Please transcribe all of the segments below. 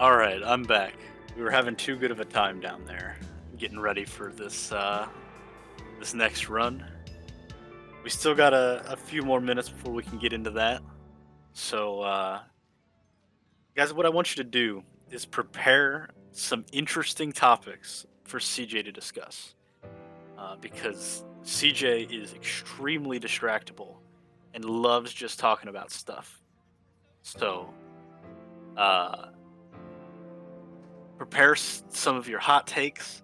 Alright, I'm back. We were having too good of a time down there, getting ready for this next run. We still got a few more minutes before we can get into that. So, guys, what I want you to do is prepare some interesting topics for CJ to discuss. Because CJ is extremely distractible and loves just talking about stuff. So, uh, prepare some of your hot takes,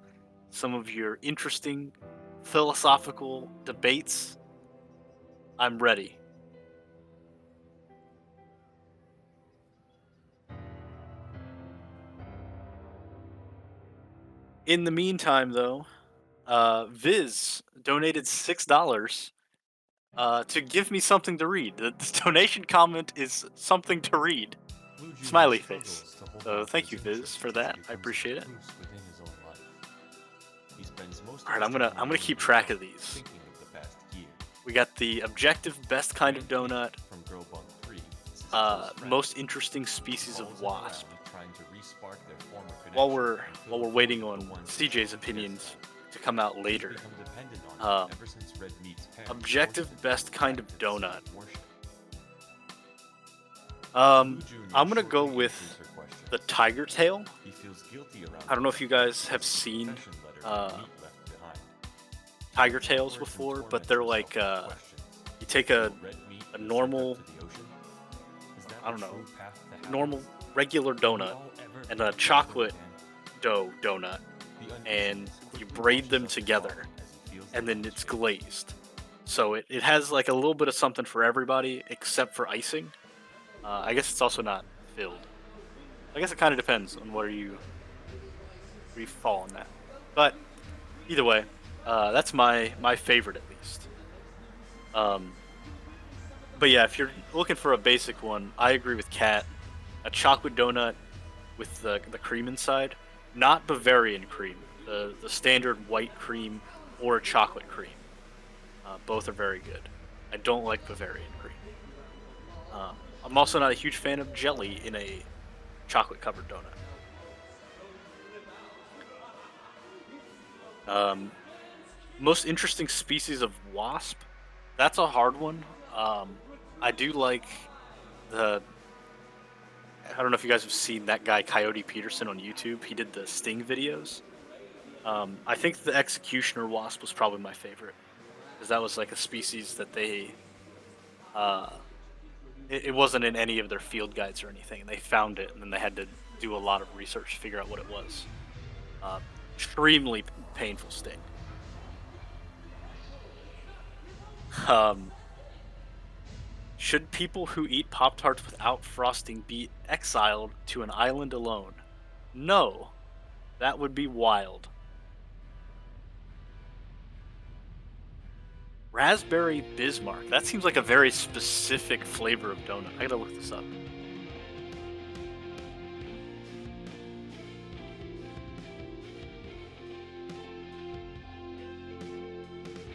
some of your interesting philosophical debates. I'm ready. In the meantime, though, Viz donated $6 to give me something to read. The donation comment is something to read. Blue Junior Smiley face. struggles to hold So on to thank his you, Viz, innocence for and that. I becomes appreciate it. recluse within his own life. He spends most of All right, his I'm gonna time I'm gonna alone keep track of these. thinking of the past year. We got the objective best kind of donut, From Girl Bug 3 is his close friend, most interesting species of follows him wasp. around trying to respark their former While connection we're and while fill we're the waiting void on the ones CJ's that opinions exist. to come out He's later. become dependent on Um, him ever since Red Meat's parents objective forced him to best kind of practice donut. worship. Um, Blue Junior I'm gonna go shortly with answers her questions. the tiger tail. He feels guilty around I don't know if you guys because have of the seen confession letter uh, Meat left behind. tiger tails Words and before, but torment they're himself like with the question, you take will Red Meat a be sent normal, up to the ocean? Is that I don't the know, true path to happiness? normal regular Will we donut all ever and meet a each chocolate other again? dough donut, The and uneasiness you quickly braid washes them off his together, arm as he feels and the then light it's shade. glazed. So it has like a little bit of something for everybody except for icing. I guess it's also not filled. I guess it kind of depends on where you fall on that. But either way, that's my favorite at least. Um, but yeah, if you're looking for a basic one, I agree with Kat. A chocolate donut with the cream inside, not Bavarian cream, the standard white cream or chocolate cream. Both are very good. I don't like Bavarian cream. I'm also not a huge fan of jelly in a chocolate covered donut. Um, most interesting species of wasp. That's a hard one. I do like the. I don't know if you guys have seen that guy Coyote Peterson on YouTube. He did the sting videos. I think the executioner wasp was probably my favorite because that was like a species that they. Uh, it wasn't in any of their field guides or anything. They found it and then they had to do a lot of research to figure out what it was. Uh, extremely painful sting. Um, should people who eat Pop Tarts without frosting be exiled to an island alone? No, that would be wild. Raspberry Bismarck. That seems like a very specific flavor of donut. I gotta look this up.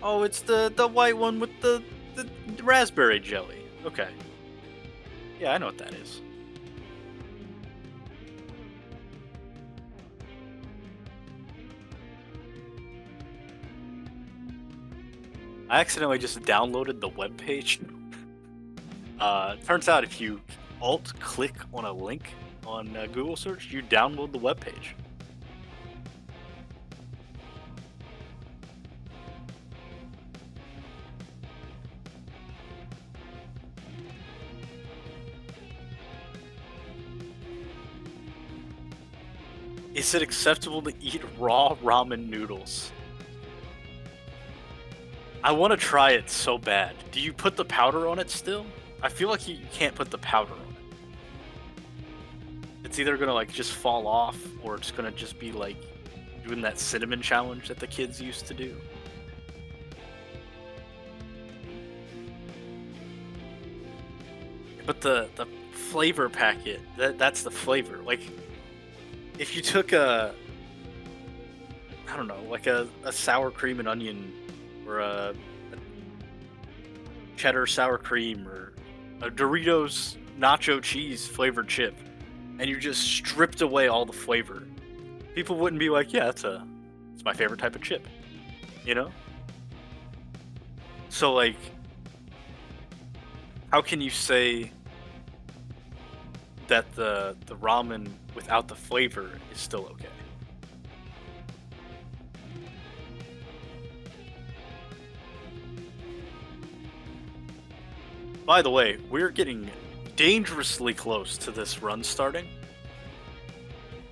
Oh, it's the white one with the raspberry jelly. Okay. Yeah, I know what that is. I accidentally just downloaded the web page. Turns out if you alt click on a link on Google search, you download the web page. Is it acceptable to eat raw ramen noodles? I want to try it so bad. Do you put the powder on it still? I feel like you can't put the powder on it. It's either gonna like just fall off, or it's gonna just be like doing that cinnamon challenge that the kids used to do. But the flavor packet, that's the flavor. Like if you took I don't know, like a sour cream and onion, or a cheddar sour cream, or a Doritos nacho cheese flavored chip, and you just stripped away all the flavor, people wouldn't be like, yeah, it's my favorite type of chip, you know? So like, how can you say that the ramen without the flavor is still okay? By the way, we're getting dangerously close to this run starting.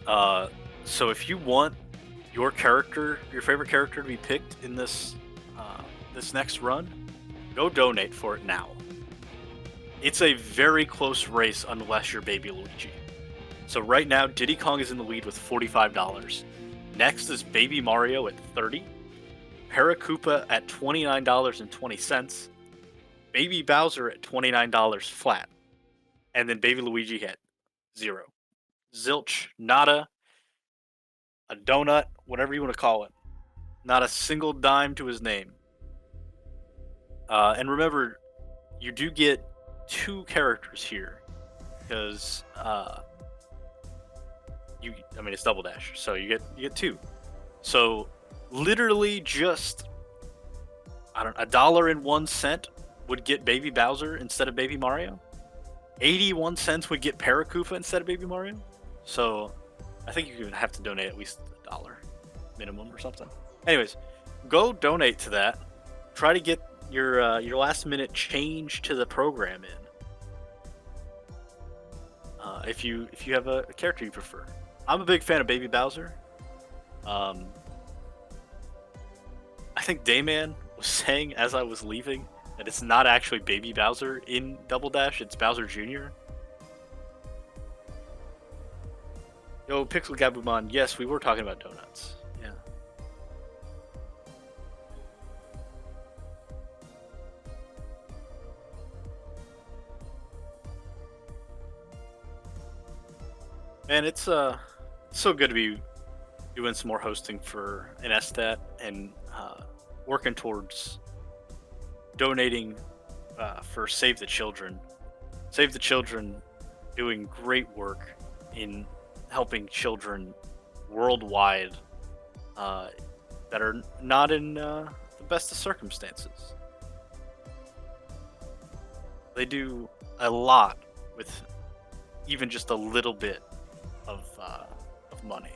Uh, so if you want your favorite character to be picked in this next run, go donate for it now. It's a very close race unless you're Baby Luigi. So right now, Diddy Kong is in the lead with $45. Next is Baby Mario at $30, Paracoopa at $29.20, Baby Bowser at $29 flat, and then Baby Luigi at 0. Zilch, nada, a donut, whatever you want to call it. Not a single dime to his name. And remember, you do get 2 characters here because it's Double Dash, so you get 2. So literally just $1.01 would get Baby Bowser instead of Baby Mario. 81 cents would get Paracoopa instead of Baby Mario. So I think you would have to donate at least $1 minimum or something. Anyways, go donate to that. Try to get your last minute change to the program in. If you have a character you prefer. I'm a big fan of Baby Bowser. I think Dayman was saying as I was leaving that it's not actually Baby Bowser in Double Dash, it's Bowser Jr. Yo, Pixel Gabumon, yes, we were talking about donuts. Yeah. Man, it's so good to be doing some more hosting for an SDAT and working towards donating for Save the Children. Save the Children doing great work in helping children worldwide that are not in the best of circumstances. They do a lot with even just a little bit of money.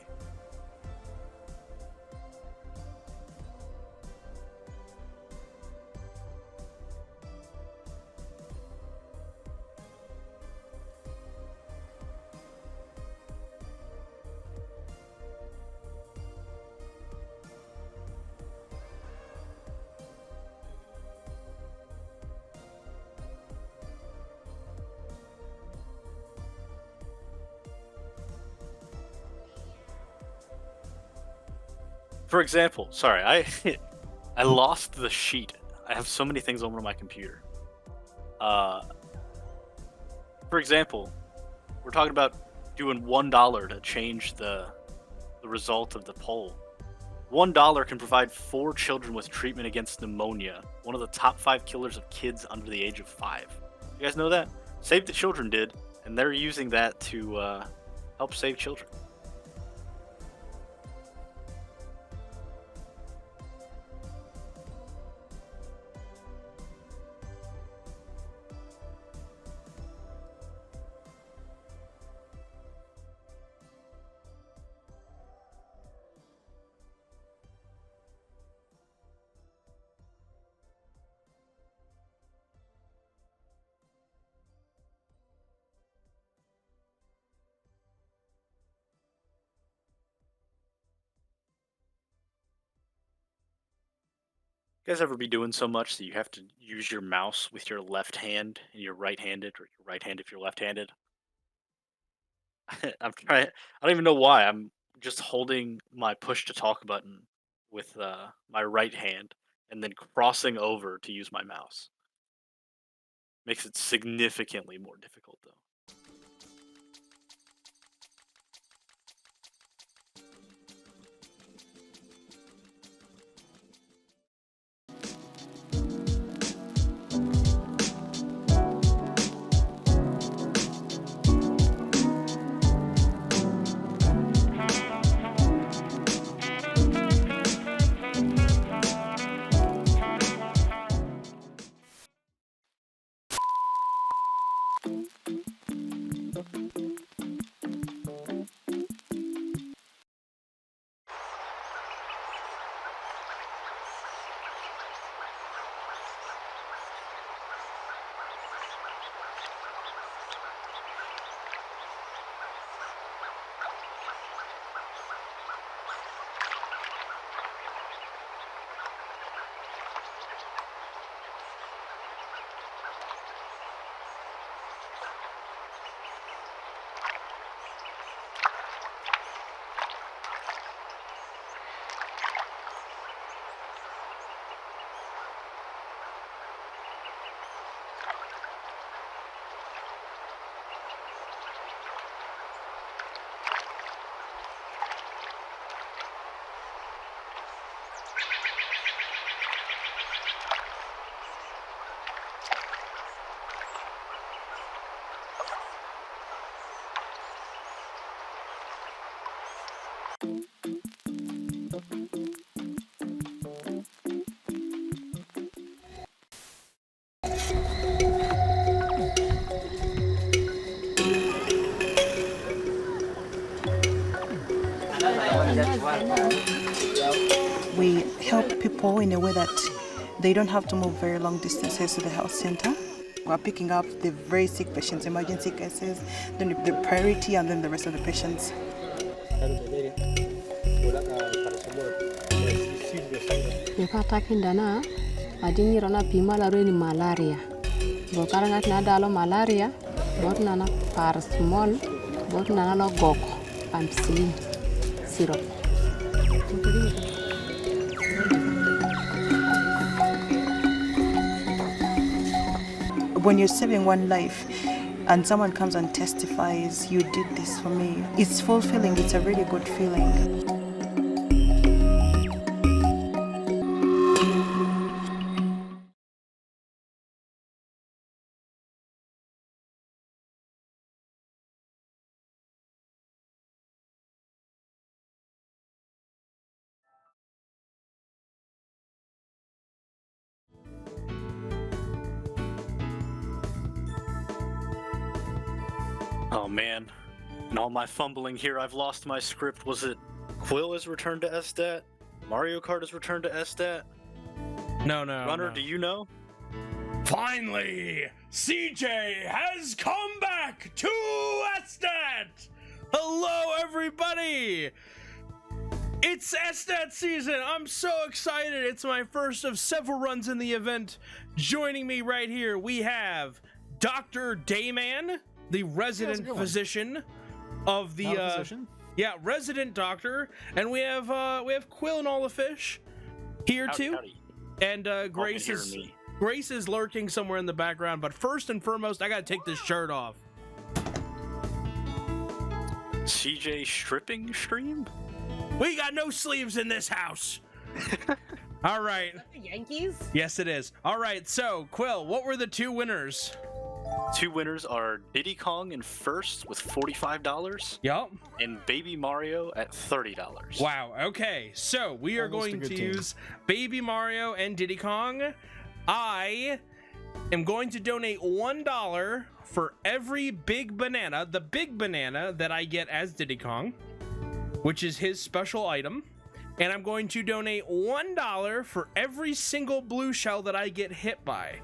For example, sorry, I lost the sheet. I have so many things over my computer. For example, we're talking about doing $1 to change the result of the poll. $1 can provide 4 children with treatment against pneumonia, one of the top 5 killers of kids under the age of 5. You guys know that? Save the Children did, and they're using that to help save children. You guys ever be doing so much that you have to use your mouse with your left hand and you're right-handed, or your right hand if you're left-handed? I'm trying. I don't even know why. I'm just holding my push to talk button with my right hand and then crossing over to use my mouse. Makes it significantly more difficult though. We help people in a way that they don't have to move very long distances to the health center. We're picking up the very sick patients, emergency cases, then the priority, and then the rest of the patients. Malaria. Bokarangat na dalo malaria, bot nana paracetamol, bot nana lo gok, ampicillin syrup. When you're saving one life and someone comes and testifies, you did this for me, it's fulfilling, it's a really good feeling. Oh man, in all my fumbling here, I've lost my script. Was it Quill has returned to SDAT? Mario Kart has returned to SDAT? No. Runner, do you know? Finally, CJ has come back to SDAT! Hello, everybody! It's SDAT season! I'm so excited! It's my first of several runs in the event. Joining me right here, we have Dr. Dayman, the resident physician of the resident doctor, and we have Quill and all the fish here too. Howdy. And Grace is lurking somewhere in the background, but first and foremost, I gotta take this shirt off. CJ stripping stream? We got no sleeves in this house. All right. Is that the Yankees? Yes, it is. All right, so Quill, what were the two winners? Two winners are Diddy Kong in first with $45. Yup. And Baby Mario at $30. Wow. Okay. So we are going to use Baby Mario and Diddy Kong. I am going to donate $1 for every big banana, the big banana that I get as Diddy Kong, which is his special item. And I'm going to donate $1 for every single blue shell that I get hit by.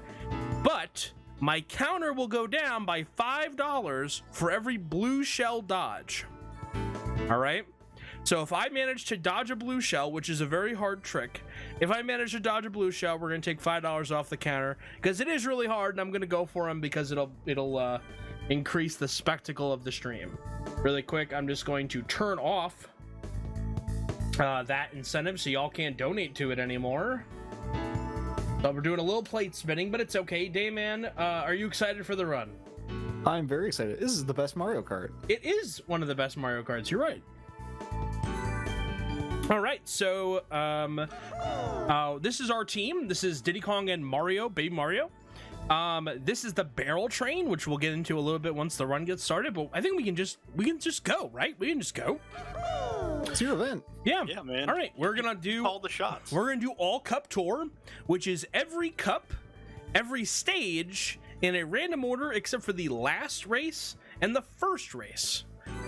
But my counter will go down by $5 for every blue shell dodge. All right? So if I manage to dodge a blue shell, which is a very hard trick, if I manage to dodge a blue shell, we're going to take $5 off the counter, because it is really hard, and I'm going to go for them because it'll increase the spectacle of the stream. Really quick, I'm just going to turn off that incentive so y'all can't donate to it anymore. So we're doing a little plate spinning, but it's okay. Dayman, are you excited for the run? I'm very excited. This is the best Mario Kart. It is one of the best Mario Karts. You're right. All right, so this is our team. This is Diddy Kong and Mario, Baby Mario. This is the barrel train, which we'll get into a little bit once the run gets started. But I think we can just go, right? We can just go. It's your event. Yeah, man. All right, we're gonna do all the shots. We're gonna do all cup tour, which is every cup, every stage in a random order except for the last race and the first race.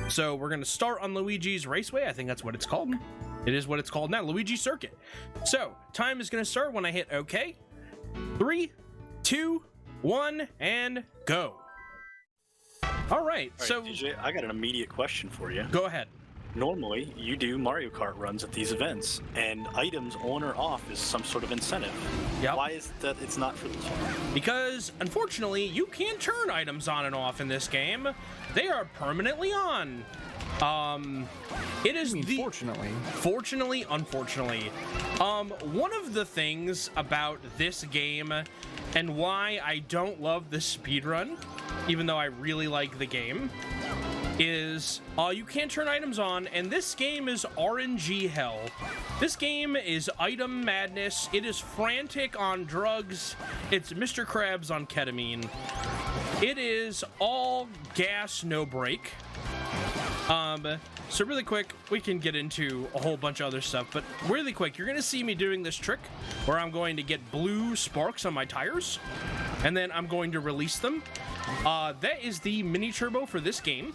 So we're gonna start on Luigi's Raceway. I think that's what it's called. It is what it's called now, Luigi Circuit. So time is gonna start when I hit OK. 3, 2, 1, and go. All right, so DJ, I got an immediate question for you. Go ahead. Normally, you do Mario Kart runs at these events, and items on or off is some sort of incentive. Yep. Why is that it's not for this one? Because, unfortunately, you can't turn items on and off in this game. They are permanently on. It is Fortunately, unfortunately. One of the things about this game and why I don't love the speedrun, even though I really like the game, is you can't turn items on, and this game is RNG hell. This game is item madness. It is frantic on drugs. It's Mr. Krabs on ketamine. It is all gas, no brake. So really quick, we can get into a whole bunch of other stuff, but really quick, you're gonna see me doing this trick where I'm going to get blue sparks on my tires, and then I'm going to release them. That is the mini turbo for this game.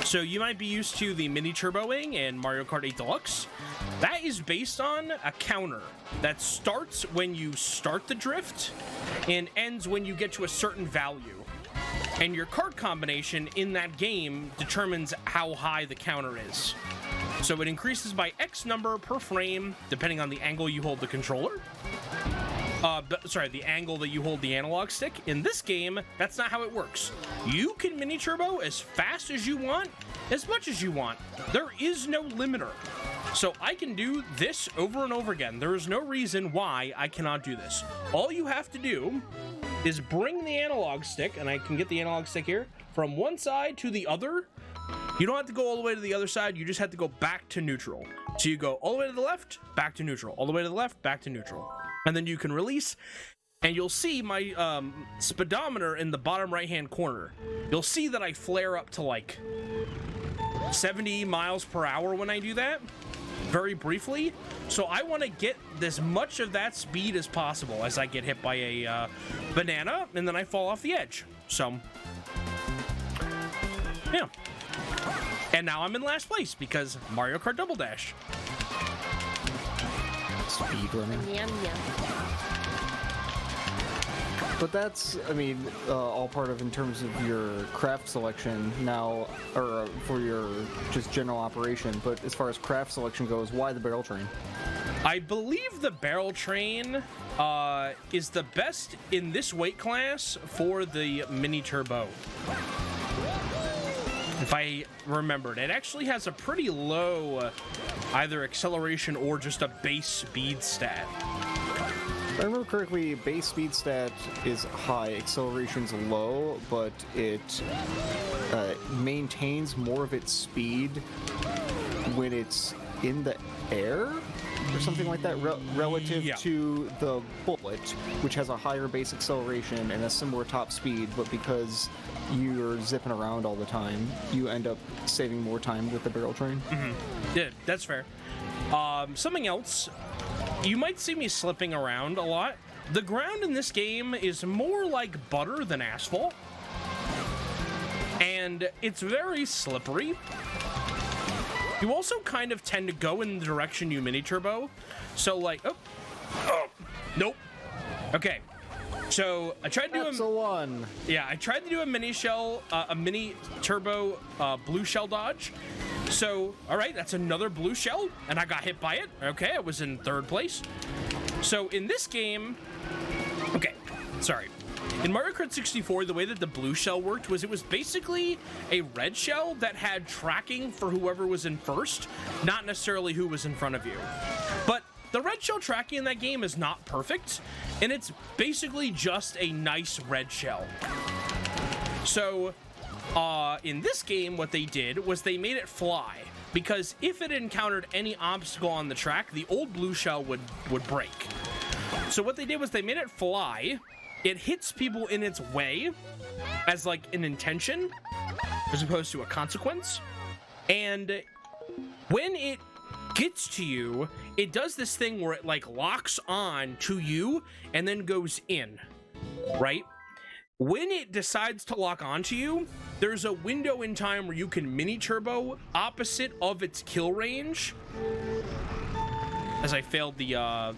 So you might be used to the mini turboing in Mario Kart 8 Deluxe. That is based on a counter that starts when you start the drift and ends when you get to a certain value. And your kart combination in that game determines how high the counter is. So it increases by X number per frame, depending on the angle you hold the controller. The angle that you hold the analog stick. In this game, that's not how it works. You can mini turbo as fast as you want, as much as you want. There is no limiter. So I can do this over and over again. There is no reason why I cannot do this. All you have to do is bring the analog stick, and I can get the analog stick here, from one side to the other. You don't have to go all the way to the other side, you just have to go back to neutral. So you go all the way to the left, back to neutral, all the way to the left, back to neutral. And then you can release, and you'll see my speedometer in the bottom right-hand corner. You'll see that I flare up to like 70 miles per hour when I do that, very briefly. So I want to get as much of that speed as possible as I get hit by a banana, and then I fall off the edge. So, yeah. And now I'm in last place because Mario Kart Double Dash. Speed running. Yum, yum. But that's, I mean, all part of in terms of your craft selection now, or for your just general operation. But as far as craft selection goes, why the barrel train? I believe the barrel train is the best in this weight class for the mini turbo. If I remembered, it actually has a pretty low either acceleration or just a base speed stat. If I remember correctly, base speed stat is high, acceleration's low, but it maintains more of its speed when it's in the air or something like that, relative to the Bullet, which has a higher base acceleration and a similar top speed, but because you're zipping around all the time, you end up saving more time with the barrel train. Mm-hmm. Yeah, that's fair. Something else, you might see me slipping around a lot. The ground in this game is more like butter than asphalt, and it's very slippery. You also kind of tend to go in the direction you mini turbo. So like, nope. Okay. So I tried to do I tried to do a mini turbo blue shell dodge. So, all right, that's another blue shell, and I got hit by it. Okay, I was in third place. So in this game, in Mario Kart 64, the way that the blue shell worked was it was basically a red shell that had tracking for whoever was in first, not necessarily who was in front of you. But the red shell tracking in that game is not perfect, and it's basically just a nice red shell. So, in this game, what they did was they made it fly, because if it encountered any obstacle on the track, the old blue shell would break. So what they did was they made it fly. It hits people in its way as like an intention as opposed to a consequence. And when it gets to you, it does this thing where it like locks on to you and then goes in, right? When it decides to lock onto you, there's a window in time where you can mini turbo opposite of its kill range. As I failed the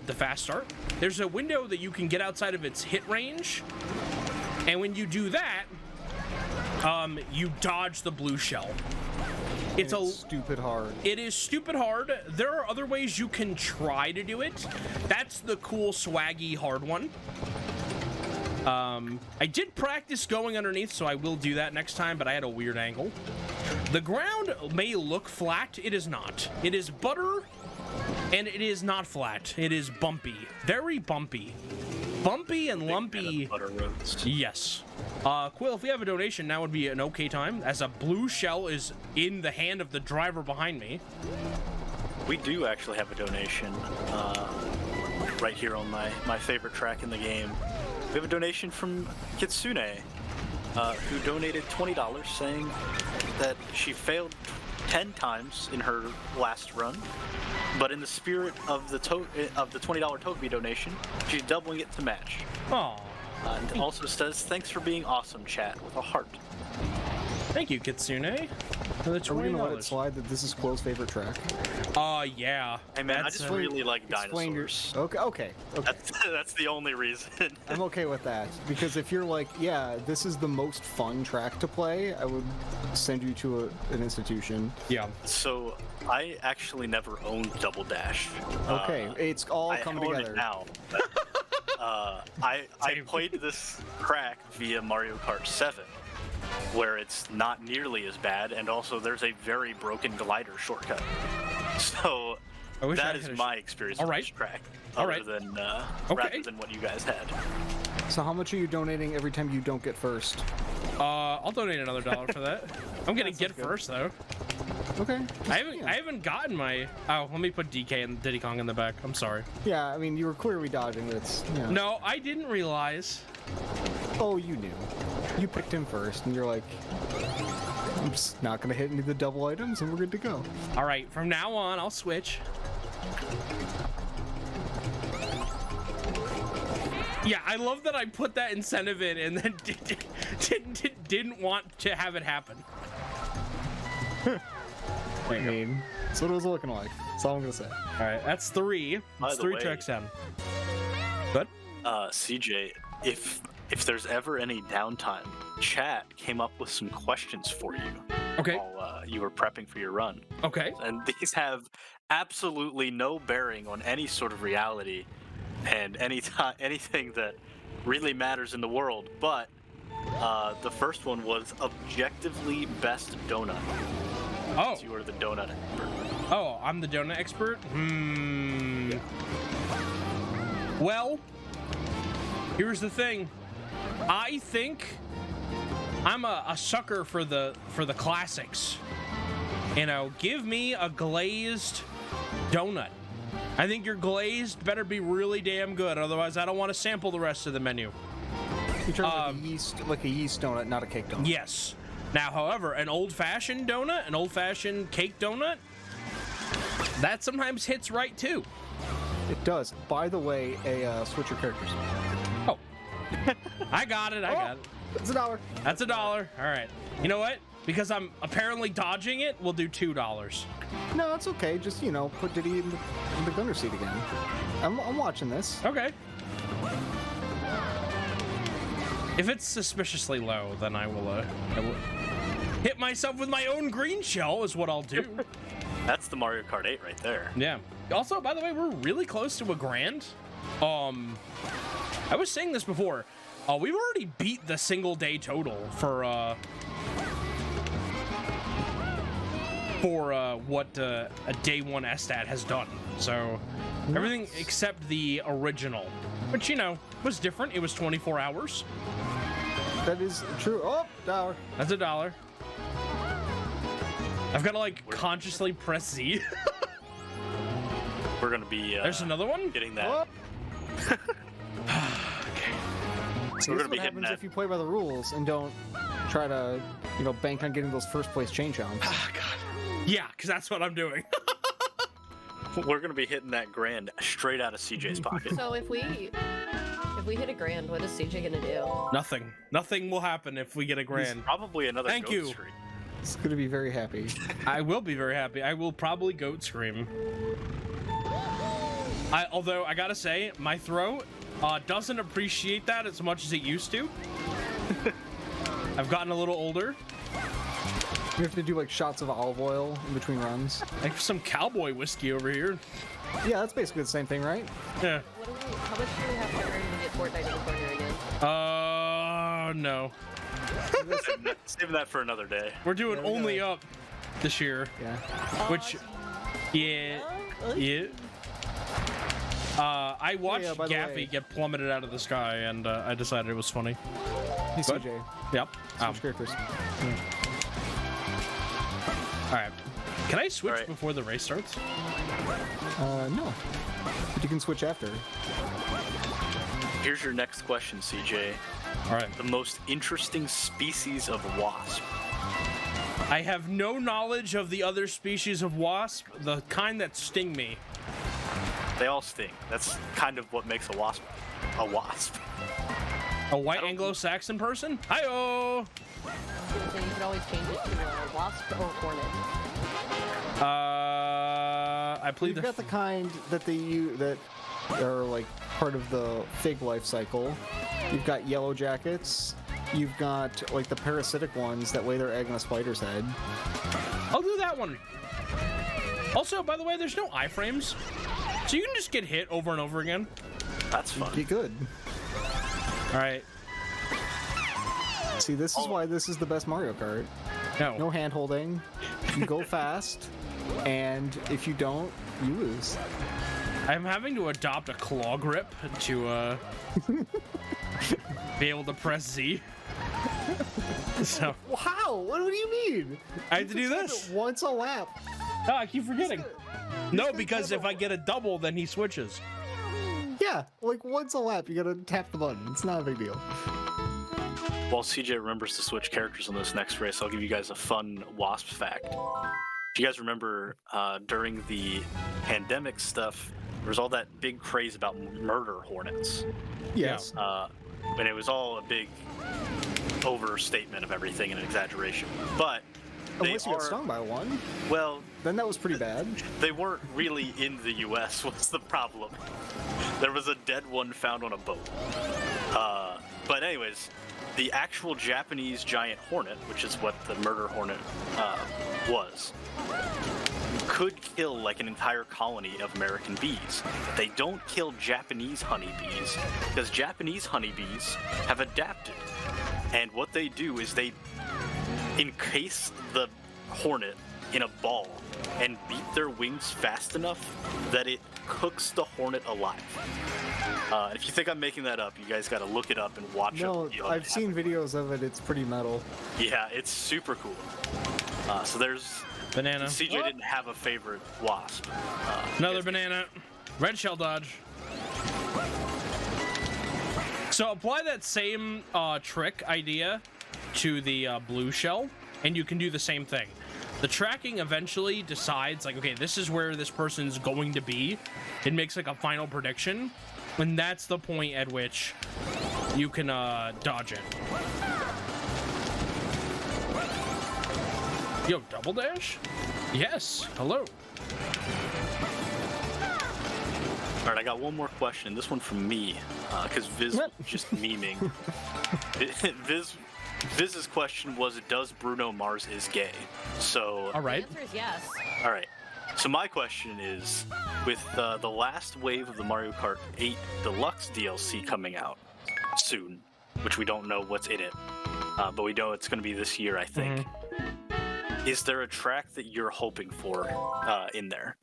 fast start, there's a window that you can get outside of its hit range, and when you do that, you dodge the blue shell. It's stupid hard. It is stupid hard. There are other ways you can try to do it. That's the cool, swaggy, hard one. I did practice going underneath, so I will do that next time, but I had a weird angle. The ground may look flat. It is not. It is butter, and it is not flat. It is bumpy. Very bumpy. Bumpy and lumpy. Butter roads. Yes. Quill, if we have a donation, now would be an okay time, as a blue shell is in the hand of the driver behind me. We do actually have a donation right here on my favorite track in the game. We have a donation from Kitsune. who donated $20, saying that she failed 10 times in her last run, but in the spirit of the $20 Togepi donation, she's doubling it to match. Aw. And also says, thanks for being awesome, chat, with a heart. Thank you, Kitsune, for the Are we gonna let it $20. slide that this is Quill's favorite track? Yeah. Hey man, I That's, just really like Explain your. dinosaurs. Okay. That's the only reason. I'm okay with that, because if you're like, yeah, this is the most fun track to play, I would send you to an institution. Yeah. So, I actually never owned Double Dash. Okay, it's all I coming own together. it now. I played this track via Mario Kart 7, where it's not nearly as bad, and also there's a very broken glider shortcut. So that is my experience with this track, rather than what you guys had. So how much are you donating every time you don't get first? I'll donate another $1 for that. I'm gonna get first though. Okay. I haven't gotten my. Oh, let me put DK and Diddy Kong in the back. I'm sorry. Yeah, I mean you were clearly dodging, but it's No, I didn't realize. Oh, you knew. You picked him first, and you're like, I'm just not gonna hit any of the double items, and we're good to go. All right, from now on, I'll switch. Yeah, I love that I put that incentive in and then didn't want to have it happen. I mean, that's what it was looking like. That's all I'm gonna say. All right, that's 3. That's 3 tracks down. Good. CJ, if there's ever any downtime, chat came up with some questions for you. Okay. While you were prepping for your run. Okay. And these have absolutely no bearing on any sort of reality and anything that really matters in the world. But the first one was objectively best donut. Oh. You are the donut expert. Oh, I'm the donut expert? Yeah. Well, here's the thing. I think I'm a sucker for the classics. You know, give me a glazed donut. I think your glazed better be really damn good, otherwise I don't want to sample the rest of the menu. You try like a yeast donut, not a cake donut. Yes. Now, however, an old-fashioned donut, an old-fashioned cake donut, that sometimes hits right too. It does. By the way, switch your characters. Oh. I got it. That's $1. That's $1. All right. You know what? Because I'm apparently dodging it, we'll do $2. No, it's okay. Just, put Diddy in the gunner seat again. I'm watching this. Okay. If it's suspiciously low, then I will hit myself with my own green shell is what I'll do. That's the Mario Kart 8 right there. Yeah. Also, by the way, we're really close to a grand. I was saying this before. We've already beat the single day total for what a day 1 SDAT has done. So everything except the original, which was different. It was 24 hours. That is true. Oh, $1. That's $1. I've got to consciously press Z. We're gonna be. There's another one. Getting that. Oh. Okay. So we're this gonna be what hitting happens that. if you play by the rules and don't try to, bank on getting those first place chain chomps. Ah, God. Yeah, because that's what I'm doing. We're gonna be hitting that grand straight out of CJ's pocket. So if we hit a grand, what is CJ gonna do? Nothing. Nothing will happen if we get a grand. Probably another. Thank goat you. streak. It's gonna be very happy. I will be very happy. I will probably goat scream. Although I gotta say, my throat doesn't appreciate that as much as it used to. I've gotten a little older. You have to do shots of olive oil in between runs. I have some cowboy whiskey over here. Yeah, that's basically the same thing, right? Yeah. How much do we have to earn to get Fortnite in the corner again? No. Save that for another day. We're doing only up this year. Yeah. Which, yeah. I watched by the Gaffy way- get plummeted out of the sky, and I decided it was funny. Hey, Good. CJ. Yep. Switch characters. All right. Can I switch All right. before the race starts? No. But you can switch after. Here's your next question, CJ. All right. the most interesting species of wasp. I have no knowledge of the other species of wasp, the kind that sting me. They all sting. That's kind of what makes a wasp a wasp. A white Anglo-Saxon person? Hi-oh! So you could always change it to a wasp or hornet. I plead You've got the kind that they use that are like part of the fig life cycle. You've got yellow jackets. You've got like the parasitic ones that lay their egg on a spider's head. I'll do that one. Also, by the way, there's no iframes, so you can just get hit over and over again. That's fun. Be good. All right. See, this is why this is the best Mario Kart. No hand holding. You go fast, and if you don't, you lose. I'm having to adopt a claw grip to be able to press Z. So Wow! What do you mean? I have to do this once a lap. Oh, I keep forgetting. No, because if I get a double, then he switches. Yeah, like once a lap, you gotta tap the button. It's not a big deal. While CJ remembers to switch characters on this next race, I'll give you guys a fun wasp fact. Do you guys remember during the pandemic stuff, there was all that big craze about murder hornets? Yes. And it was all a big overstatement of everything and an exaggeration. But they Unless you got stung by one. Well, then that was pretty bad. They weren't really in the U.S. What's the problem? There was a dead one found on a boat. But anyways, the actual Japanese giant hornet, which is what the murder hornet was, could kill like an entire colony of American bees. They don't kill Japanese honeybees because Japanese honeybees have adapted. And what they do is they encase the hornet in a ball and beat their wings fast enough that it cooks the hornet alive. If you think I'm making that up, you guys got to look it up and watch it. No, I've seen videos of it. It's pretty metal. Yeah, it's super cool. So there's banana. CJ didn't have a favorite wasp. Another banana. Red shell dodge. So apply that same trick idea to the blue shell, and you can do the same thing. The tracking eventually decides, like, okay, this is where this person's going to be. It makes like a final prediction, and that's the point at which you can dodge it. Yo, double dash? Yes. Hello. All right, I got one more question. This one from me, because Viz was just memeing. Viz's question was, does Bruno Mars is gay? So all right. The answer is yes. All right. So my question is, with the last wave of the Mario Kart 8 Deluxe DLC coming out soon, which we don't know what's in it, but we know it's going to be this year, I think. Is there a track that you're hoping for in there?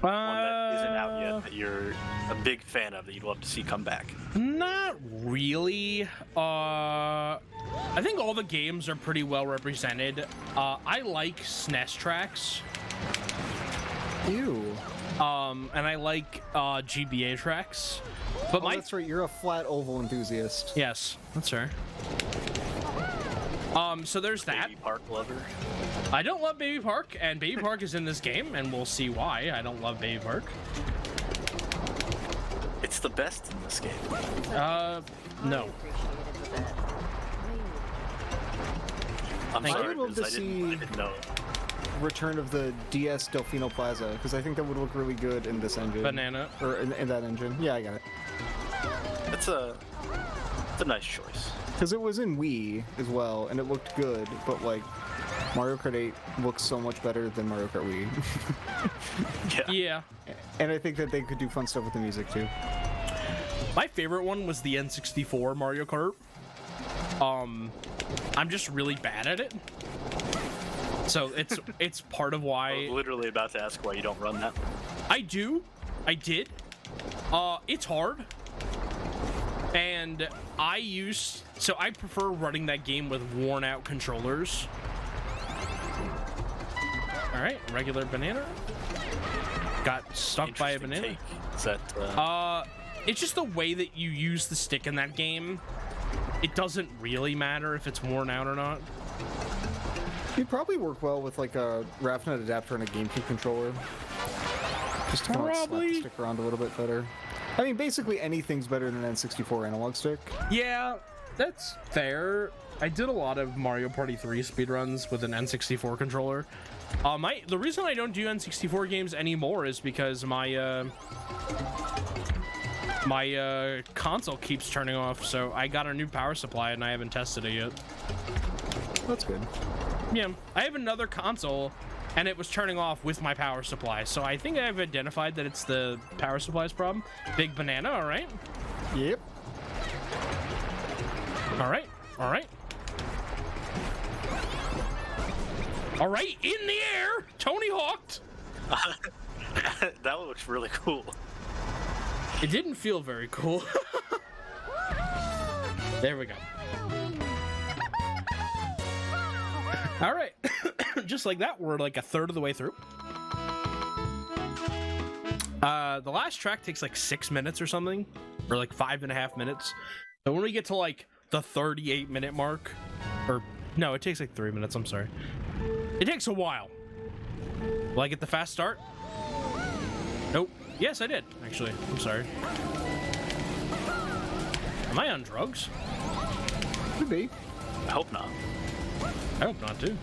One that isn't out yet that you're a big fan of that you'd love to see come back? Not really. I think all the games are pretty well represented. I like SNES tracks. Ew. And I like GBA tracks. But that's right, you're a flat oval enthusiast. Yes, that's right. So there's that. Baby Park lover. I don't love Baby Park, and Baby Park is in this game, and we'll see why I don't love Baby Park. It's the best in this game. No. I'm Thank sorry, I would love Viz, to I didn't know. Return of the DS Delfino Plaza, because I think that would look really good in this engine. Banana. Or in that engine. Yeah, I got it. It's a nice choice. Because it was in Wii as well, and it looked good, but like, Mario Kart 8 looks so much better than Mario Kart Wii. Yeah. And I think that they could do fun stuff with the music too. My favorite one was the N64 Mario Kart. I'm just really bad at it. So it's part of why I was literally about to ask why you don't run that. I do. I did. It's hard. And I prefer running that game with worn out controllers. All right, regular banana. Got stuck by a banana. Take. Is that? It's just the way that you use the stick in that game it doesn't really matter if it's worn out or not. It'd probably work well with like a RAFnet adapter and a GameCube controller. Just to kind of slap the stick around a little bit better. I mean, basically anything's better than an N64 analog stick. Yeah, that's fair. I did a lot of Mario Party 3 speedruns with an N64 controller. The reason I don't do N64 games anymore is because my console keeps turning off, so I got a new power supply and I haven't tested it yet. That's good. Yeah, I have another console and it was turning off with my power supply, so I think I've identified that it's the power supply's problem. Big banana, all right? Yep. All right, all right. All right, in the air, Tony Hawked. That looks really cool. It didn't feel very cool. There we go. All right, just like that, we're like a third of the way through. The last track takes like 6 minutes or something, or like 5.5 minutes. So when we get to like the 38-minute mark, or no, it takes like 3 minutes. I'm sorry. It takes a while. Will I get the fast start? Nope. Yes, I did, actually. I'm sorry. Am I on drugs? Could be. I hope not. I hope not, too.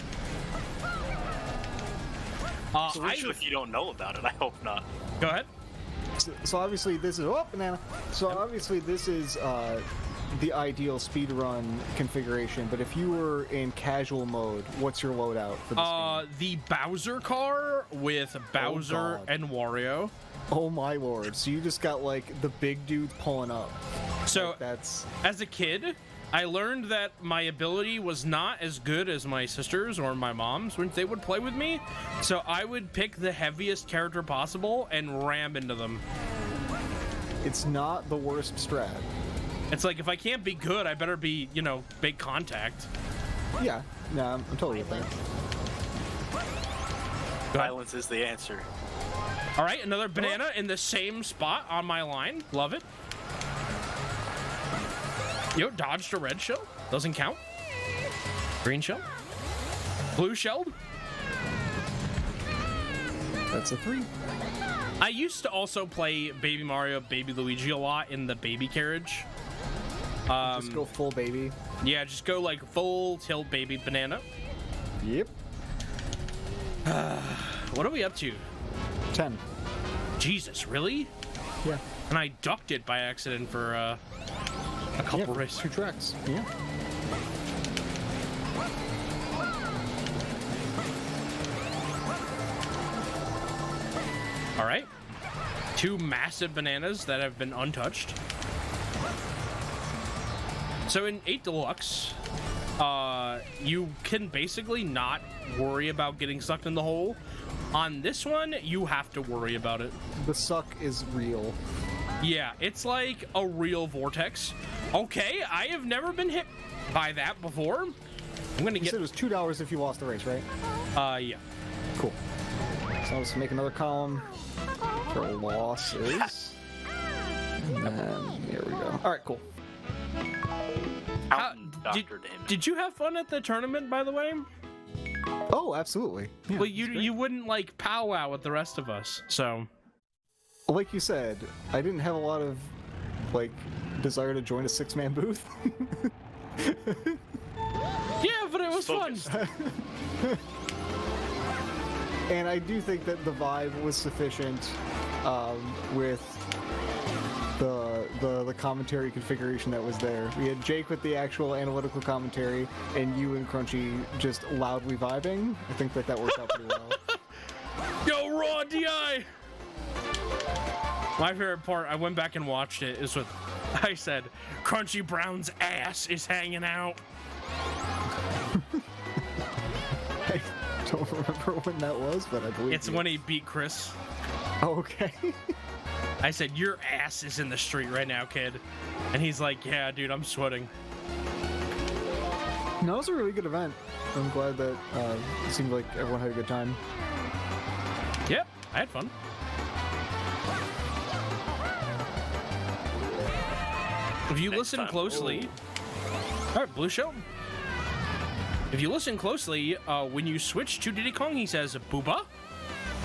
If you don't know about it, I hope not. Go ahead. So obviously this is banana. So obviously this is the ideal speedrun configuration. But if you were in casual mode, what's your loadout for this game? The Bowser car with Bowser and Wario. Oh my lord! So you just got like the big dudes pulling up. So like, that's as a kid, I learned that my ability was not as good as my sisters or my mom's when they would play with me. So I would pick the heaviest character possible and ram into them. It's not the worst strat. It's like, if I can't be good, I better be, you know, big contact. Yeah, no, I'm totally with that. Violence is the answer. All right, another banana in the same spot on my line. Love it. Yo, dodged a red shell. Doesn't count. Green shell. Blue shelled. That's a 3. I used to also play Baby Mario, Baby Luigi a lot in the baby carriage. Just go full baby. Yeah, just go like full tilt baby banana. Yep. What are we up to? 10. Jesus, really? Yeah. And I ducked it by accident for a couple races. 2 tracks. Yeah. All right. 2 massive bananas that have been untouched. So in 8 Deluxe, you can basically not worry about getting sucked in the hole. On this one, you have to worry about it. The suck is real. Yeah, it's like a real vortex. Okay, I have never been hit by that before. I'm gonna You said it was $2 if you lost the race, right? Yeah. Cool. So let's make another column for losses. And then here we go. All right, cool. Did you have fun at the tournament, by the way? Oh, absolutely. Yeah, Well, you wouldn't like powwow with the rest of us, so. Like you said, I didn't have a lot of like desire to join a 6-man booth. Yeah, but it was fun. And I do think that the vibe was sufficient with the commentary configuration that was there. We had Jake with the actual analytical commentary, and you and Crunchy just loudly vibing. I think that worked out pretty well. Yo, Raw DI! My favorite part, I went back and watched it, is with, I said, Crunchy Brown's ass is hanging out. I don't remember when that was, but I believe It's when he beat Chris. Oh, okay. I said, your ass is in the street right now, kid. And he's like, yeah, dude, I'm sweating. No, it was a really good event. I'm glad that it seemed like everyone had a good time. Yep, I had fun. If you listen closely, All right, Blue Shell. If you listen closely, when you switch to Diddy Kong, he says Booba.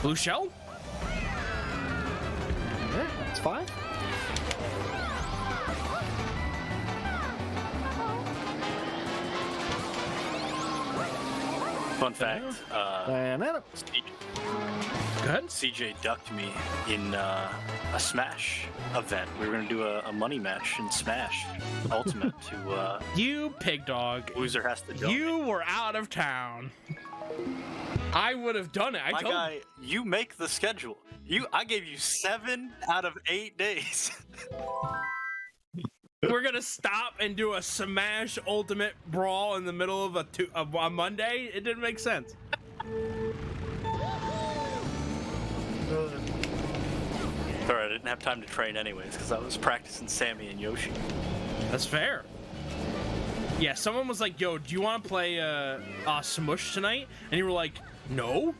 Blue Shell. Yeah, that's fine. Fun fact, Banana. Go ahead. CJ ducked me in a Smash event. We were going to do a money match in Smash Ultimate to You pig dog. loser has to donate. You were out of town. I would have done it. My guy, you make the schedule. I gave you 7 out of 8 days. We're gonna stop and do a Smash Ultimate Brawl in the middle of a Monday. It didn't make sense. Sorry, I didn't have time to train anyways because I was practicing Sammy and Yoshi. That's fair. Yeah, someone was like, "Yo, do you want to play Smush tonight?" And you were like, "No."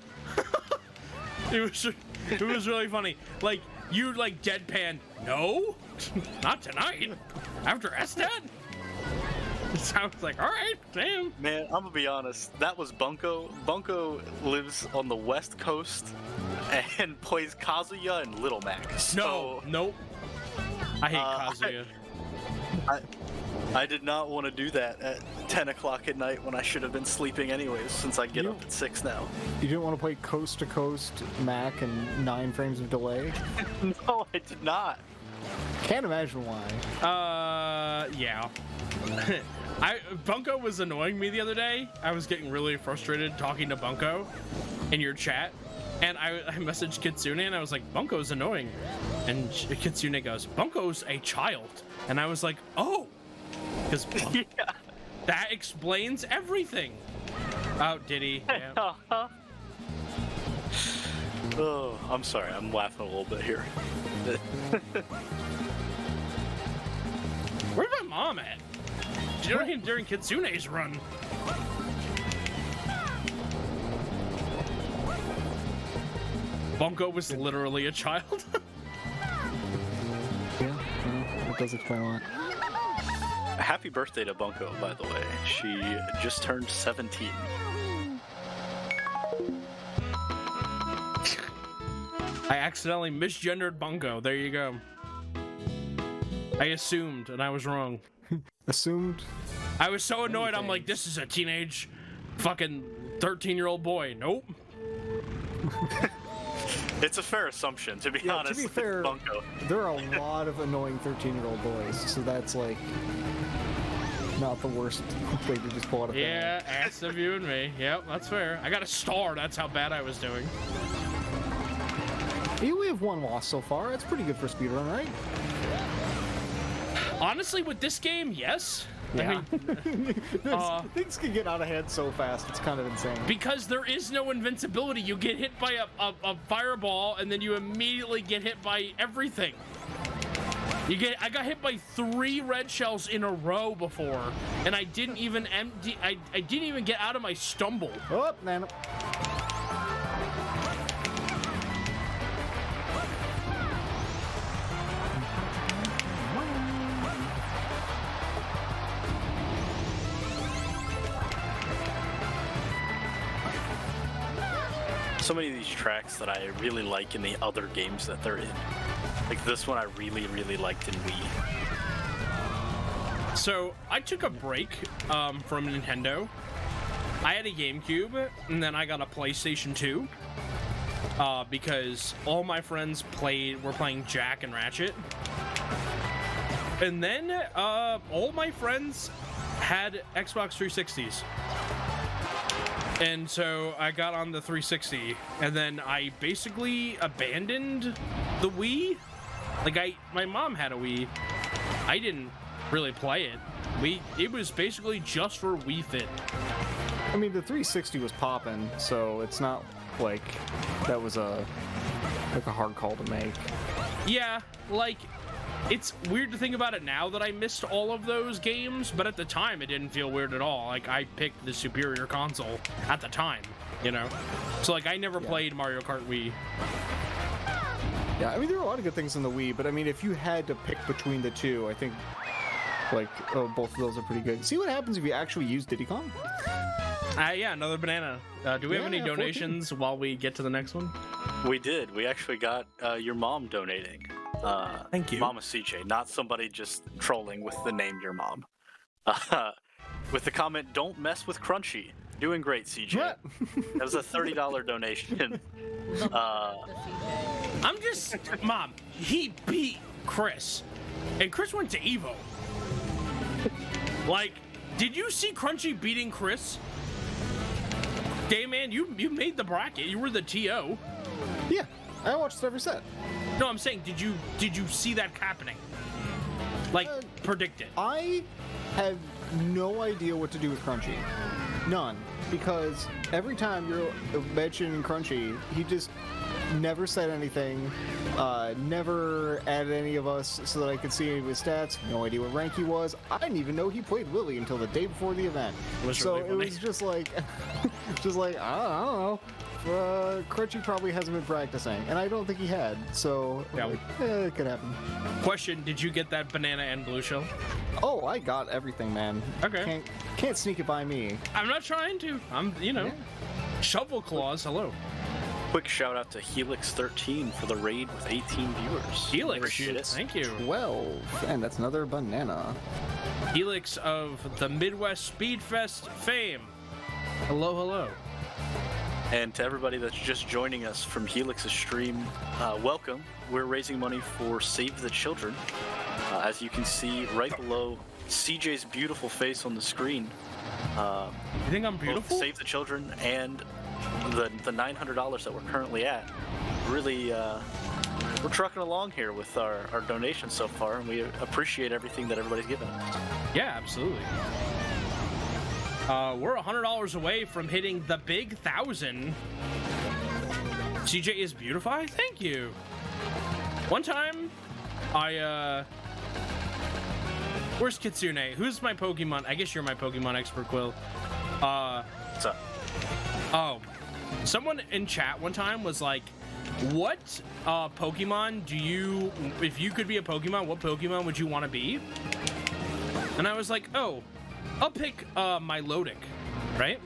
It was really funny. Like you like deadpan, "No, not tonight." After SDAT. So I was like, "All right, damn." Man, I'm gonna be honest. That was Bunko. Bunko lives on the West Coast and plays Kazuya and Little Mac. So Nope. I hate Kazuya. I did not want to do that at 10 o'clock at night when I should have been sleeping anyways, since I get up at 6 now. You didn't want to play Coast to Coast Mac and 9 frames of delay? No, I did not. Can't imagine why. Yeah. Bunko was annoying me the other day. I was getting really frustrated talking to Bunko in your chat. And I messaged Kitsune and I was like, Bunko's annoying. And Kitsune goes, Bunko's a child. And I was like, oh. Because Yeah. that explains everything. Oh, Diddy. Yeah. Oh, I'm sorry. I'm laughing a little bit here. Where's my mom at? During Kitsune's run. Bunko was literally a child. Yeah, it does explain a lot. Happy birthday to Bunko, by the way. She just turned 17. I accidentally misgendered Bunko. There you go. I assumed, and I was wrong. Assumed? I was so annoyed. I'm like, this is a teenage fucking 13-year-old boy. Nope. It's a fair assumption, to be honest. To be fair, Bunko. there are a lot of annoying 13-year-old boys, so that's like not the worst way to just pull out a thing. Yeah, ass of you and me. Yep, that's fair. I got a star. That's how bad I was doing. We have 1 loss so far. That's pretty good for speedrun, right? Honestly, with this game, yes. Yeah. I mean, Things can get out of hand so fast. It's kind of insane. because there is no invincibility. You get hit by a fireball, and then you immediately get hit by everything. I got hit by 3 red shells in a row before, and I didn't even I didn't even get out of my stumble. Oh, Nana. So many of these tracks that I really like in the other games that they're in. Like this one I really, really liked in Wii. So I took a break from Nintendo. I had a GameCube, and then I got a PlayStation 2 because all my friends were playing Jack and Ratchet. And then all my friends had Xbox 360s. And so I got on the 360, and then I basically abandoned the Wii. Like my mom had a Wii. I didn't really play it. It was basically just for Wii Fit. I mean, the 360 was popping, so it's not like that was a hard call to make. Yeah, like it's weird to think about it now that I missed all of those games, but at the time it didn't feel weird at all. Like I picked the superior console at the time, you know? So like I never played Mario Kart Wii. Yeah, I mean, there are a lot of good things in the Wii, but I mean, if you had to pick between the two, I think Like, oh, both of those are pretty good. See what happens if you actually use Diddy Kong? Yeah, another banana. Do we have any 14. donations while we get to the next one? We did. We actually got your mom donating. Thank you. Mama CJ, not somebody just trolling with the name your mom. With the comment, "Don't mess with Crunchy." Doing great, CJ. That was a $30 donation. I'm just, Mom, he beat Chris. And Chris went to Evo. Like, did you see Crunchy beating Chris? Hey, man, you made the bracket. You were the TO. Yeah, I watched every set. No, I'm saying, did you see that happening? Like, predicted. I have no idea what to do with Crunchy. None. Because every time you're mentioning Crunchy, he just never said anything, never added any of us so that I could see any of his stats, no idea what rank he was. I didn't even know he played Lily until the day before the event. So it was just like, I don't know. Crunchy probably hasn't been practicing, and I don't think he had, so Yeah. It could happen. Question, did you get that banana and blue shell? Oh, I got everything, man. Okay. Can't sneak it by me. I'm not trying to. I'm, shovel claws, hello. Quick shout out to Helix13 for the raid with 18 viewers. Helix, Appreciate it. thank you. 12, and that's another banana. Helix of the Midwest Speedfest fame. Hello, hello. And to everybody that's just joining us from Helix's stream, welcome. We're raising money for Save the Children. As you can see right below CJ's beautiful face on the screen. You think I'm beautiful? Both Save the Children and the $900 that we're currently at. Really, we're trucking along here with our donations so far, and we appreciate everything that everybody's given us. Yeah, absolutely. We're $100 away from hitting the big 1,000. CJ is beautified? Thank you. One time, where's Kitsune? Who's my Pokemon? I guess you're my Pokemon expert, Quill. What's up? Oh, someone in chat one time was like, what Pokemon do you, if you could be a Pokemon, what Pokemon would you want to be? And I was like, oh, I'll pick Milotic, right?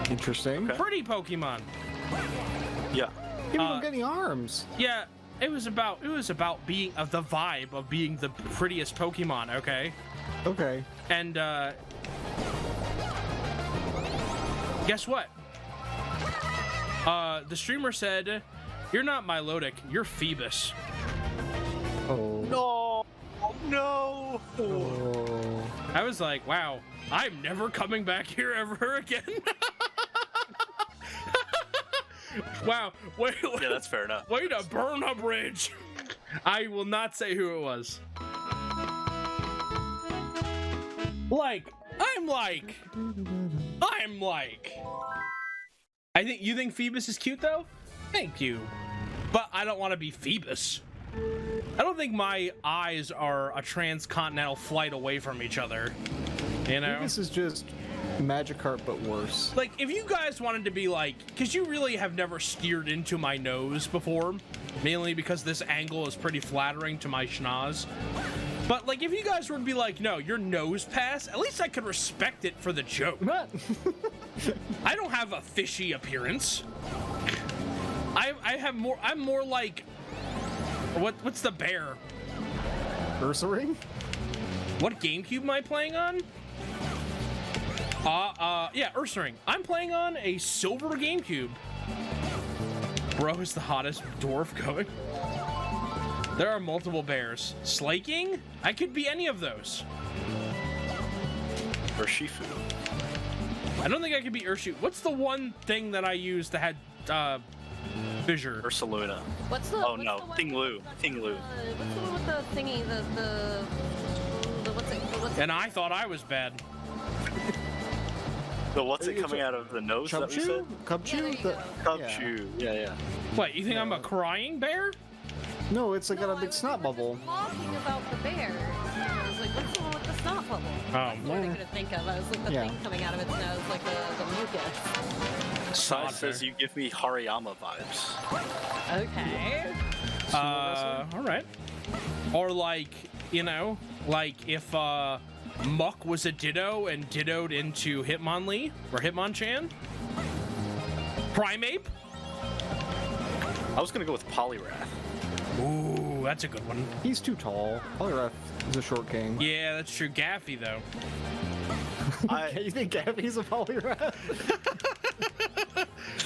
Interesting. Okay. Pretty Pokemon. Yeah. You don't get any arms. Yeah, it was about being the vibe of being the prettiest Pokemon, okay? Okay. And guess what? The streamer said, "You're not Milotic, you're Phoebus." Oh. No! No! Oh. I was like, wow, I'm never coming back here ever again. Wow, wait, Yeah, that's fair enough. way to burn a bridge. I will not say who it was. You think Phoebus is cute though? Thank you. But I don't want to be Phoebus. I don't think my eyes are a transcontinental flight away from each other. You know? This is just Magikarp, but worse. Like, if you guys wanted to be like, because you really have never steered into my nose before, mainly because this angle is pretty flattering to my schnoz. But, like, if you guys were to be like, no, your nose pass, at least I could respect it for the joke. I don't have a fishy appearance. I'm more like, what's the bear? Ursaring? What GameCube am I playing on? Yeah, Ursaring. I'm playing on a silver GameCube. Bro is the hottest dwarf going. There are multiple bears. Slaking? I could be any of those. Or Shifu. I don't think I could be Urshifu. What's the one thing that I used that had, fissure? Ursaluna. What's the? Oh what's no, the one Tinglu. with Tinglu. What's the one with the thingy? What's it? And I thought I was bad. So what's it coming out of the nose that we said? Cubchoo? Yeah, there you go. Cubchoo. Yeah. What, you think I'm a crying bear? No, it's like got No, a big snot bubble. Talking about the bear. I was like, what's the one with the snot bubble? Oh. That's what I couldn't think of. I was like, the Yeah. thing coming out of its nose, like the mucus. Sai says you give me Hariyama vibes. Okay. All right. Or like, you know? Like if Muck was a Ditto and dittoed into Hitmonlee or Hitmonchan. Primeape? I was gonna go with Poliwrath. Ooh, that's a good one. He's too tall. Poliwrath is a short king. Yeah, that's true. Gaffy, though. You think Gaffy's a Poliwrath?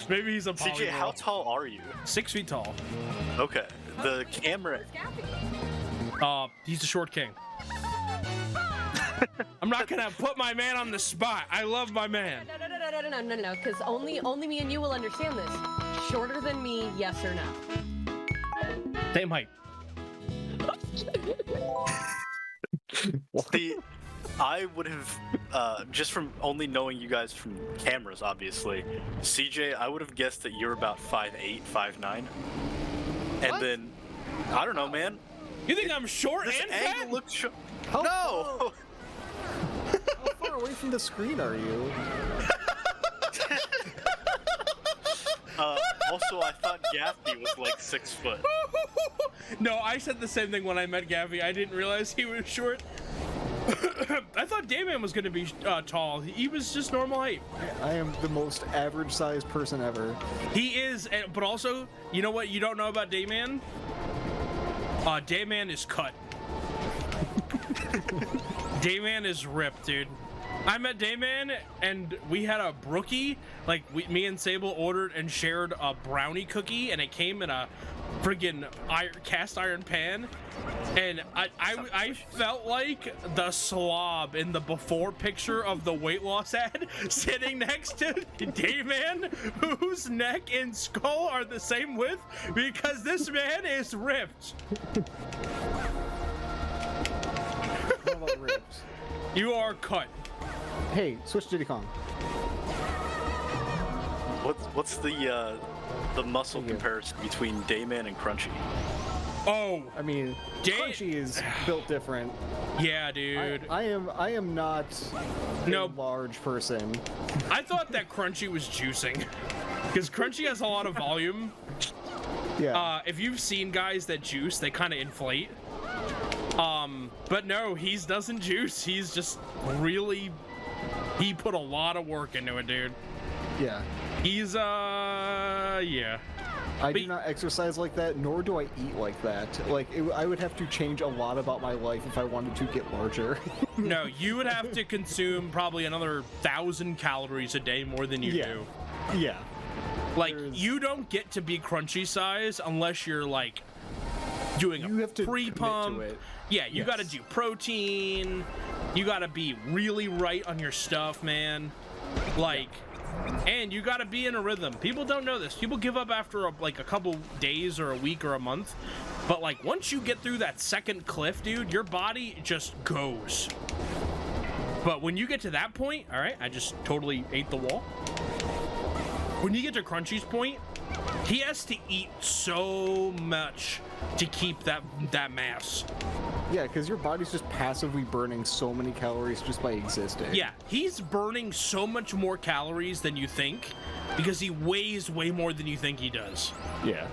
Maybe he's a CJ, how tall are you? 6 feet tall. Okay. The camera. He's a short king. I'm not gonna put my man on the spot. I love my man. No, because only me and you will understand this. Shorter than me, yes or no? Same height. See, I would have, just from only knowing you guys from cameras, obviously, CJ, I would have guessed that you're about 5'8", 5'9". And then, I don't know, man. You think I'm short This and angle fat? looks short. How No! How far away from the screen are you? Also, I thought Gaffney was like 6 foot. No, I said the same thing when I met Gaffy. I didn't realize he was short. I thought Dayman was gonna be tall. He was just normal height. I am the most average-sized person ever. He is, but also, you know what you don't know about Dayman? Dayman is cut. Dayman is ripped, dude. I met Dayman and we had a brookie. Like me and Sable ordered and shared a brownie cookie, and it came in a friggin' cast iron pan. And I felt like the slob in the before picture of the weight loss ad, sitting next to Dayman, whose neck and skull are the same width, because this man is ripped. How about ribs? You are cut. Hey, switch Diddy Kong. What's the muscle comparison between Dayman and Crunchy? Oh, I mean, Crunchy is built different. yeah, dude. I am not No. a large person. I thought that Crunchy was juicing, because Crunchy has a lot of volume. Yeah. If you've seen guys that juice, they kind of inflate. But no, he doesn't juice. He's just really, he put a lot of work into it, dude. Yeah. He's yeah. I do not exercise like that, nor do I eat like that. Like, I would have to change a lot about my life if I wanted to get larger. No, you would have to consume probably another 1,000 calories a day more than you do. Yeah. Like, you don't get to be Crunchy size unless you're like doing You a have to pre-pump. commit to it. Yeah, you Yes. got to do protein. You got to be really right on your stuff, man. Like, and you got to be in a rhythm. People don't know this. People give up after like a couple days or a week or a month. But like once you get through that second cliff, dude, your body just goes. But when you get to that point, all right, I just totally ate the wall. When you get to Crunchy's point, he has to eat so much to keep that mass. Yeah, because your body's just passively burning so many calories just by existing. Yeah, he's burning so much more calories than you think because he weighs way more than you think he does. Yeah.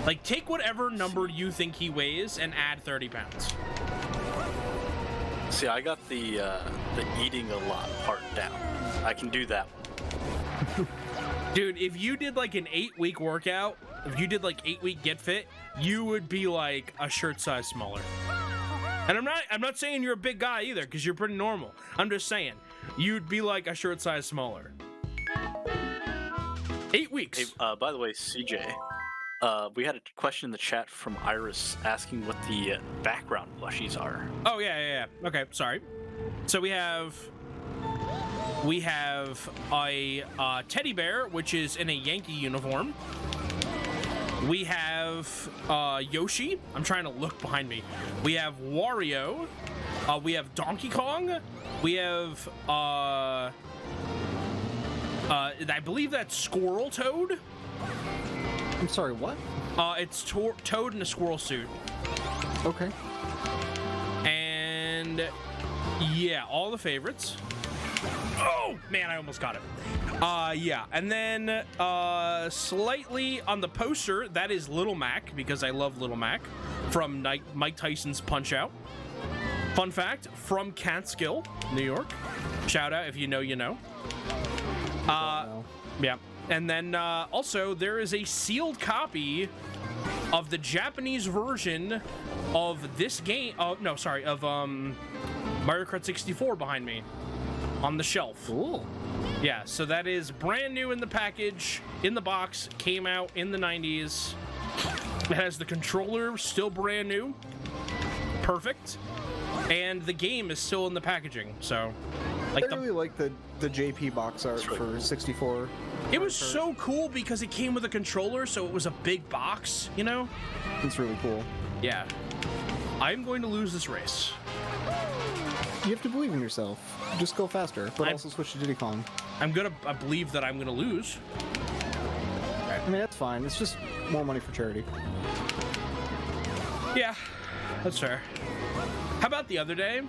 Like, take whatever number you think he weighs and add 30 pounds. See, I got the eating a lot part down. I can do that one. Dude, if you did like an 8-week workout, if you did like 8-week Get Fit, you would be like a shirt size smaller. And I'm not saying you're a big guy either, because you're pretty normal. I'm just saying you'd be like a shirt size smaller. 8 weeks. Hey, by the way, CJ, we had a question in the chat from Iris asking what the background plushies are. Oh yeah. Okay, sorry. So we have a teddy bear, which is in a Yankee uniform. We have Yoshi. I'm trying to look behind me. We have Wario. We have Donkey Kong. We have I believe that's Squirrel Toad. I'm sorry, what? It's Toad in a squirrel suit. Okay. And yeah, all the favorites. Oh man, I almost got it. Yeah, and then slightly on the poster, that is Little Mac, because I love Little Mac. from Mike Tyson's Punch-Out. Fun fact, from Catskill, New York. Shout out, if you know, you know. Yeah. And then also there is a sealed copy of the Japanese version of this game. Of Mario Kart 64 behind me on the shelf. Cool. Yeah, so that is brand new in the package, in the box, came out in the 90s. It has the controller, still brand new. Perfect. And the game is still in the packaging, so... I really like the JP box art for 64. It was so cool because it came with a controller, so it was a big box, you know? It's really cool. Yeah. I'm going to lose this race. You have to believe in yourself. Just go faster, but also switch to Diddy Kong. I believe that I'm gonna lose. I mean, that's fine. It's just more money for charity. Yeah, that's fair. How about the other day?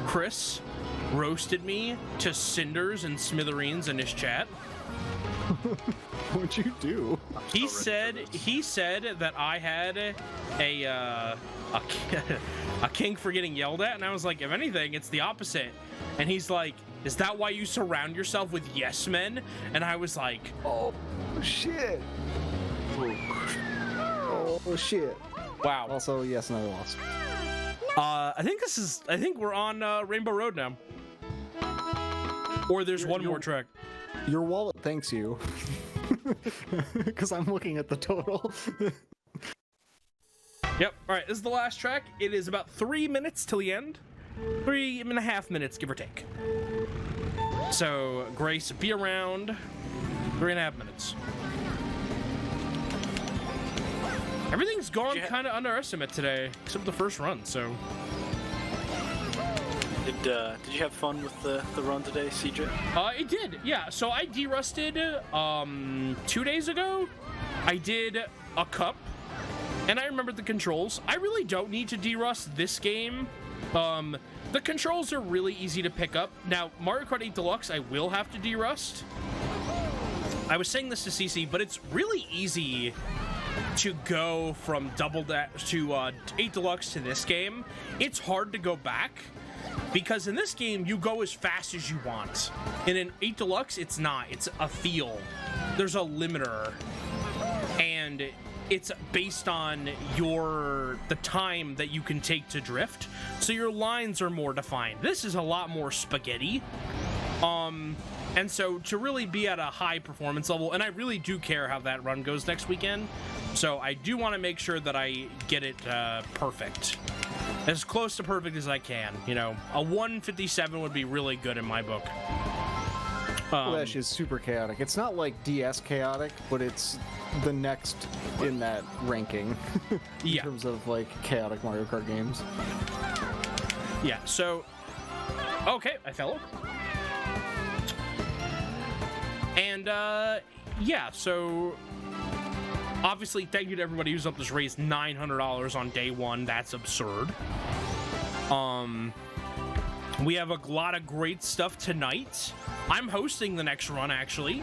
Chris roasted me to cinders and smithereens in his chat. What'd you do? He said that I had a kink for getting yelled at, and I was like, if anything, it's the opposite. And he's like, is that why you surround yourself with yes men? And I was like, oh shit. Oh shit. Wow. Also, yes, another loss. I think we're on Rainbow Road now. Or there's one more track. Your wallet thanks you. Because I'm looking at the total. Yep. All right, this is the last track. It is about 3 minutes till the end. 3.5 minutes, give or take. So, Grace, be around 3.5 minutes. Everything's gone kind of underestimate today, except the first run, so... Did you have fun with the run today, CJ? It did, yeah. So I derusted 2 days ago. I did a cup, and I remembered the controls. I really don't need to derust this game. The controls are really easy to pick up. Now, Mario Kart 8 Deluxe, I will have to derust. I was saying this to CC, but it's really easy to go from Double Dash to 8 Deluxe to this game. It's hard to go back. Because in this game, you go as fast as you want. And in 8 Deluxe, it's not. It's a feel. There's a limiter. And it's based on the time that you can take to drift. So your lines are more defined. This is a lot more spaghetti. And so to really be at a high performance level, and I really do care how that run goes next weekend. So I do want to make sure that I get it perfect. As close to perfect as I can, you know. A 157 would be really good in my book. Flash is super chaotic. It's not like DS chaotic, but it's the next in that ranking in terms of like chaotic Mario Kart games. Yeah, so okay, I fell. And yeah, so obviously, thank you to everybody who's up this race. $900 on day one. That's absurd. We have a lot of great stuff tonight. I'm hosting the next run, actually.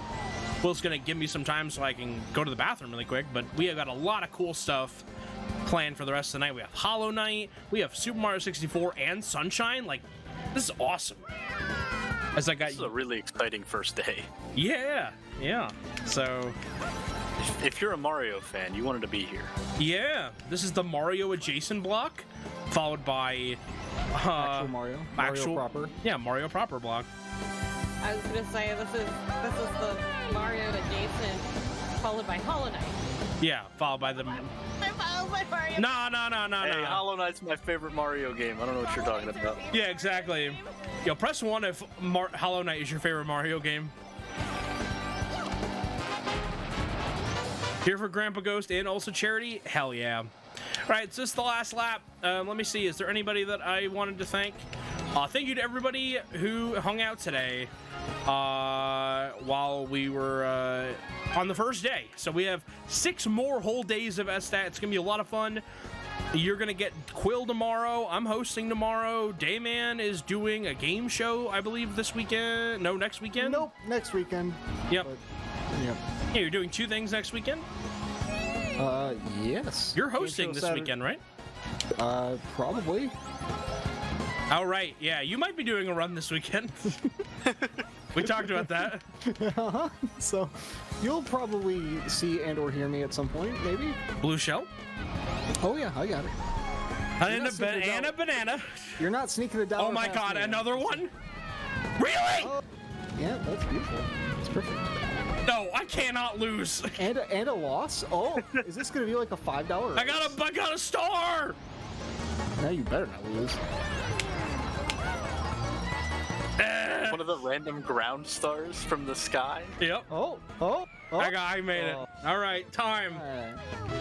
Will's gonna give me some time so I can go to the bathroom really quick, but we have got a lot of cool stuff planned for the rest of the night. We have Hollow Knight, we have Super Mario 64 and Sunshine. Like, this is awesome. This is a really exciting first day. Yeah. So... If you're a Mario fan, you wanted to be here. Yeah, this is the Mario adjacent block, followed by actual Mario proper. Yeah, Mario proper block. I was gonna say this is the Mario adjacent, followed by Hollow Knight. Yeah, followed by the. Followed by Mario. No. Hey, Hollow Knight's my favorite Mario game. I don't know what you're talking about. Yeah, exactly. Yo, press 1 if Hollow Knight is your favorite Mario game. Here for Grandpa Ghost and also charity? Hell yeah. All right, so this is the last lap. Let me see. Is there anybody that I wanted to thank? Thank you to everybody who hung out today while we were on the first day. So we have 6 more whole days of SDAT. It's going to be a lot of fun. You're going to get Quill tomorrow. I'm hosting tomorrow. Dayman is doing a game show, I believe, this weekend. No, next weekend? Nope, next weekend. Yep. But, yep. Yeah, you're doing 2 things next weekend? Yes. You're hosting Intro this Saturday- weekend, right? Probably. All right. Yeah, you might be doing a run this weekend. We talked about that. So, you'll probably see and or hear me at some point, maybe. Blue shell. Oh yeah, I got it. And not sneaking it a out. banana. You're not sneaking a dollar. Oh my past god, me. another one? Really? Oh, yeah, that's beautiful. It's perfect. No, I cannot lose. And a loss? Oh, is this gonna be like a $5? I got a star. Now you better not lose. One of the random ground stars from the sky. Yep. Oh. I made it. All right, time.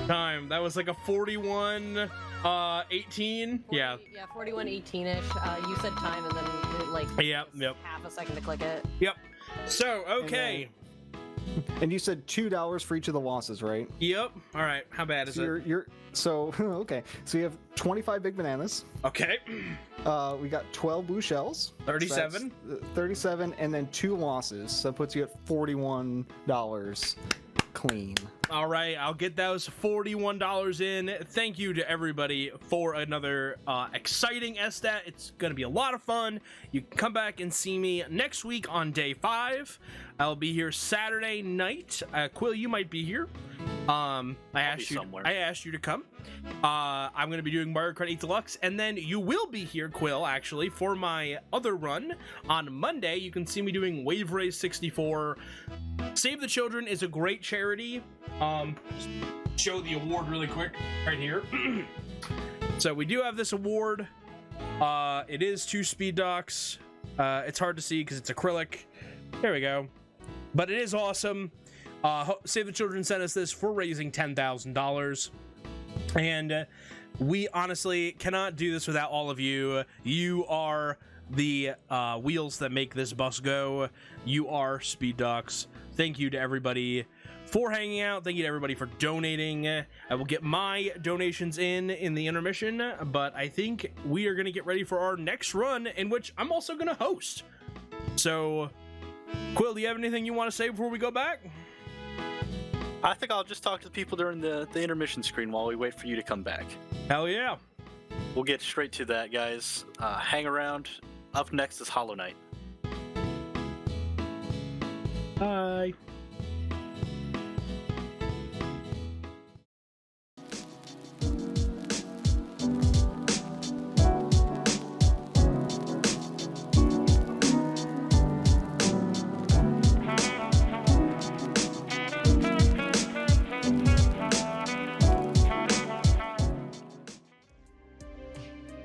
Time. That was like a 41 18. Yeah. 41:18ish. You said time, and then it, like Yep. half a second to click it. Yep. So, okay. And you said $2 for each of the losses, right? Yep. All right. How bad is So it? you're so okay. So you have 25 big bananas. Okay. We got 12 blue shells. 37. So that's, 37, and then 2 losses. So that puts you at $41 clean. All right, I'll get those $41 in. Thank you to everybody for another exciting SDAT. It's going to be a lot of fun. You can come back and see me next week on day 5. I'll be here Saturday night. Quill, you might be here. I asked you to come. I'm going to be doing Mario Kart 8 Deluxe, and then you will be here, Quill, actually, for my other run on Monday. You can see me doing Wave Race 64. Save the Children is a great charity. Show the award really quick right here. So we do have this award. It is 2 speed docks. It's hard to see because it's acrylic. There we go. But it is awesome. Save the Children sent us this for raising $10,000. And we honestly cannot do this without all of you. You are the wheels that make this bus go. You are speed docks. Thank you to everybody for hanging out. Thank you to everybody for donating. I will get my donations in the intermission, but I think we are going to get ready for our next run, in which I'm also going to host. So, Quill, do you have anything you want to say before we go back? I think I'll just talk to the people during the intermission screen while we wait for you to come back. Hell yeah. We'll get straight to that, guys. Hang around. Up next is Hollow Knight. Bye.